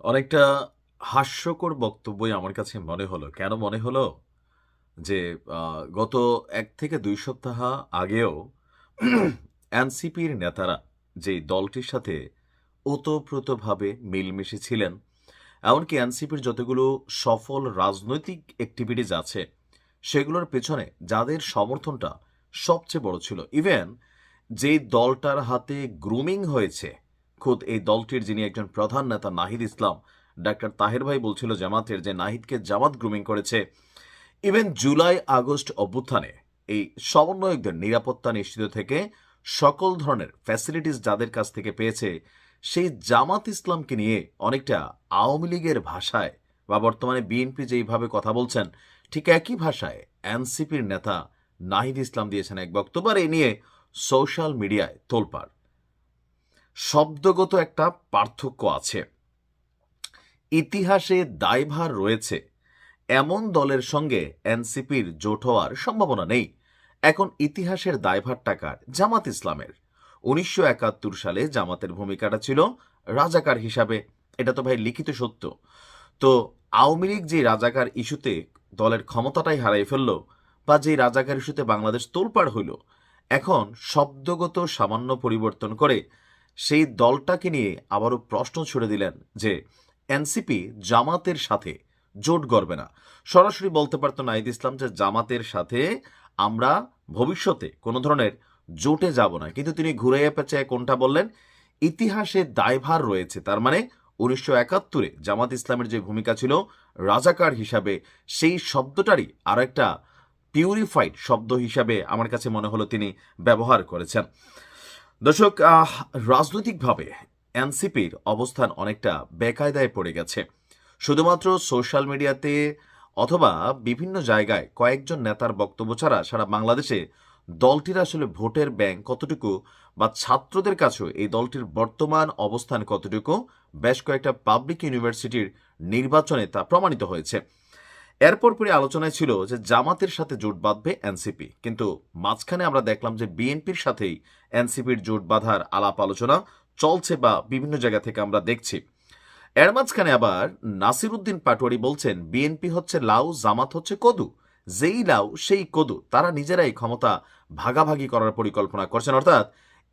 অনেকটা হাস্যকর বক্তব্যই আমার কাছে মনে হলো। কেন মনে হলো? যে গত ১ থেকে ২ সপ্তাহ আগেও এনসিপির নেতারা যেই দলটির সাথে ওতপ্রোতভাবে মিলমিশে ছিলেন, এমনকি এনসিপির যতগুলো সফল রাজনৈতিক এক্টিভিটিস আছে, সেগুলোর পেছনে যাদের সমর্থনটা সবচেয়ে বড় ছিল, ইভেন যেই দলটার হাতে গ্রুমিং হয়েছে, খোদ এই দলটির যিনি একজন প্রধান নেতা নাহিদ ইসলাম, ডাক্তার তাহের ভাই বলছিল জামাতের যে নাহিদকে জামাত গ্রুমিং করেছে। ইভেন জুলাই আগস্ট অভ্যুত্থানে এই সমন্বয়কদের নিরাপত্তা নিশ্চিত থেকে সকল ধরনের ফ্যাসিলিটিস যাদের কাছ থেকে পেয়েছে, সেই জামাত ইসলামকে নিয়ে অনেকটা আওয়ামী লীগের ভাষায় বা বর্তমানে বিএনপি যেইভাবে কথা বলছেন, ঠিক একই ভাষায় এনসিপির নেতা নাহিদ ইসলাম দিয়েছেন এক বক্তব্য। আর এ নিয়ে সোশ্যাল মিডিয়ায় তোলপাড়। শব্দগত একটা পার্থক্য আছে, ইতিহাসে দায়ভার রয়েছে এমন দলের সঙ্গে এনসিপির জোট হওয়ার সম্ভাবনা নেই। এখন ইতিহাসের দায়ভারটা কার? জামাত ইসলামের। ১৯৭১ সালে জামাতের ভূমিকাটা ছিল রাজাকার হিসাবে, এটা তো ভাই লিখিত সত্য। তো আওয়ামী লীগ যে রাজাকার ইস্যুতে দলের ক্ষমতাটাই হারাই ফেলল, বা যে রাজাকার ইস্যুতে বাংলাদেশ তোলপাড় হইল, এখন শব্দগত সামান্য পরিবর্তন করে সেই দলটাকে নিয়ে আবারও প্রশ্ন ছুড়ে দিলেন যে এনসিপি জামাতের সাথে জোট গড়বে না। সরাসরি বলতে পারতো নাহিদ ইসলাম যে জামাতের সাথে আমরা ভবিষ্যতে কোনো ধরনের জোটে যাব না, কিন্তু তিনি ঘুরাইয়া পেঁচায় কোনটা বললেন? ইতিহাসে দায়ভার রয়েছে, তার মানে ১৯৭১-এ জামাত ইসলামের যে ভূমিকা ছিল রাজাকার হিসাবে, সেই শব্দটারই আর একটা পিউরিফাইড শব্দ হিসাবে আমার কাছে মনে হলো তিনি ব্যবহার করেছেন। দর্শক, রাজনৈতিকভাবে এনসিপির অবস্থান অনেকটা বেকায়দায় পড়ে গেছে। শুধুমাত্র সোশ্যাল মিডিয়াতে অথবা বিভিন্ন জায়গায় কয়েকজন নেতার বক্তব্য ছাড়া সারা বাংলাদেশে দলটির আসলে ভোটের ব্যাংক কতটুকু, বা ছাত্রদের কাছেও এই দলটির বর্তমান অবস্থান কতটুকু, বেশ কয়েকটা পাবলিক ইউনিভার্সিটির নির্বাচনে তা প্রমাণিত হয়েছে। এরপর পরে আলোচনায় ছিল যে জামাতের সাথে জোট বাঁধবে এনসিপি, কিন্তু মাঝখানে আমরা দেখলাম যে বিএনপির সাথেই এনসিপির জোট বাঁধার আলাপ আলোচনা চলছে, বা বিভিন্ন জায়গা থেকে আমরা দেখছি। এর মাঝখানে আবার নাসির উদ্দিন পাটোয়ারি বলছেন বিএনপি হচ্ছে লাউ, জামাত হচ্ছে কদু, যেই লাউ সেই কদু, তারা নিজেরাই ক্ষমতা ভাগাভাগি করার পরিকল্পনা করছেন। অর্থাৎ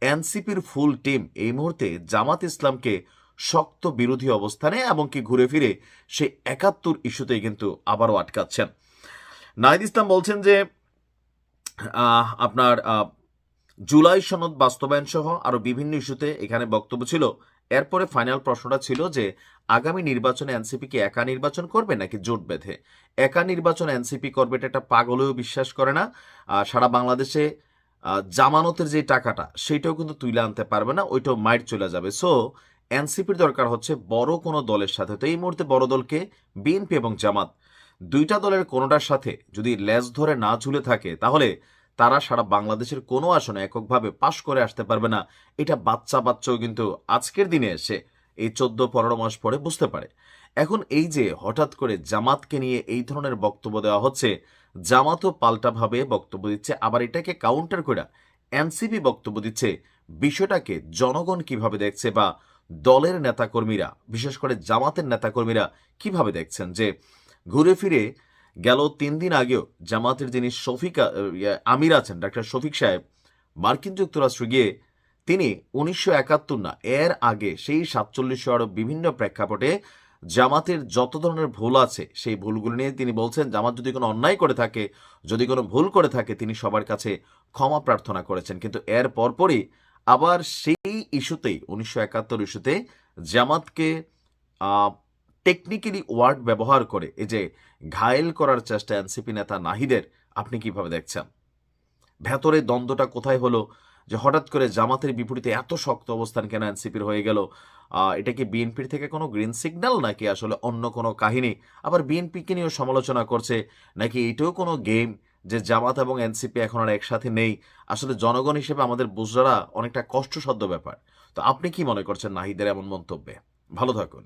এনসিপির ফুল টিম এই মুহূর্তে জামাত ইসলামকে শক্ত বিরোধী অবস্থানে, এমনকি ঘুরে ফিরে সেই ৭১ ইস্যুতেই কিন্তু আবারও আটকাচ্ছেন। নাহিদ ইসলাম বলছেন যে আপনার জুলাই সনদ বাস্তবায়ন সহ আরো বিভিন্ন ইস্যুতে এখানে বক্তব্য ছিল। এরপরে ফাইনাল প্রশ্নটা ছিল যে আগামী নির্বাচনে এনসিপি কি একা নির্বাচন করবে নাকি জোট বেঁধে? একা নির্বাচন এনসিপি করবে এটা একটা পাগলেও বিশ্বাস করে না। সারা বাংলাদেশে জামানতের যে টাকাটা সেটাও কিন্তু তুলে আনতে পারবে না, ওইটাও মাইর চলে যাবে। সো এনসিপির দরকার হচ্ছে বড় কোনো দলের সাথে। তো এই মুহূর্তে বড় দলকে বিএনপি এবং জামাত, দুইটা দলের কোনোটার সাথে যদি লেজ ধরে না ঝুলে থাকে, তাহলে তারা সারা বাংলাদেশের কোনো আসনে এককভাবে পাশ করে আসতে পারবে না। এটা বাচ্চাও কিন্তু আজকের দিনে এসে এই ১৪-১৫ মাস পরে বুঝতে পারে। এখন এই যে হঠাৎ করে জামাতকে নিয়ে এই ধরনের বক্তব্য দেওয়া হচ্ছে, জামাতও পাল্টাভাবে বক্তব্য দিচ্ছে, আবার এটাকে কাউন্টার করে এনসিপি বক্তব্য দিচ্ছে। বিষয়টাকে জনগণ কিভাবে দেখছে, বা দলের নেতাকর্মীরা, বিশেষ করে জামাতের নেতাকর্মীরা কিভাবে দেখছেন? যে ঘুরে ফিরে গেল ৩ দিন আগেও জামাতের যিনি আমির আছেন, ডাক্তার শফিক সাহেব, মার্কিন যুক্তরাষ্ট্র গিয়ে তিনি ১৯৭১ না, এর আগে সেই ৪৭ আরো বিভিন্ন প্রেক্ষাপটে জামাতের যত ধরনের ভুল আছে সেই ভুলগুলো নিয়ে তিনি বলছেন জামাত যদি কোনো অন্যায় করে থাকে, যদি কোনো ভুল করে থাকে, তিনি সবার কাছে ক্ষমা প্রার্থনা করেছেন। কিন্তু এর পরপরই আবার সেই ইস্যুতেই ১৯৭১ ইস্যুতে জামাতকে টেকনিক্যালি ওয়ার্ড ব্যবহার করে এই যে ঘায়েল করার চেষ্টা এনসিপি নেতা নাহিদের, আপনি কিভাবে দেখছেন? ভেতরে দ্বন্দ্বটা কোথায় হলো যে হঠাৎ করে জামাতের বিপরীতে এত শক্ত অবস্থান কেন এনসিপির হয়ে গেল? এটা কি বিএনপির থেকে কোনো গ্রিন সিগন্যাল, নাকি আসলে অন্য কোনো কাহিনী? আবার বিএনপিকে নিয়েও সমালোচনা করছে, নাকি এটাও কোনো গেম যে জামাত এবং এনসিপি এখন আর একসাথে নেই? আসলে জনগণ হিসেবে আমাদের বুঝরা অনেকটা কষ্টসাধ্য ব্যাপার। তো আপনি কি মনে করছেন নাহিদের এমন মন্তব্যে? ভালো থাকুন।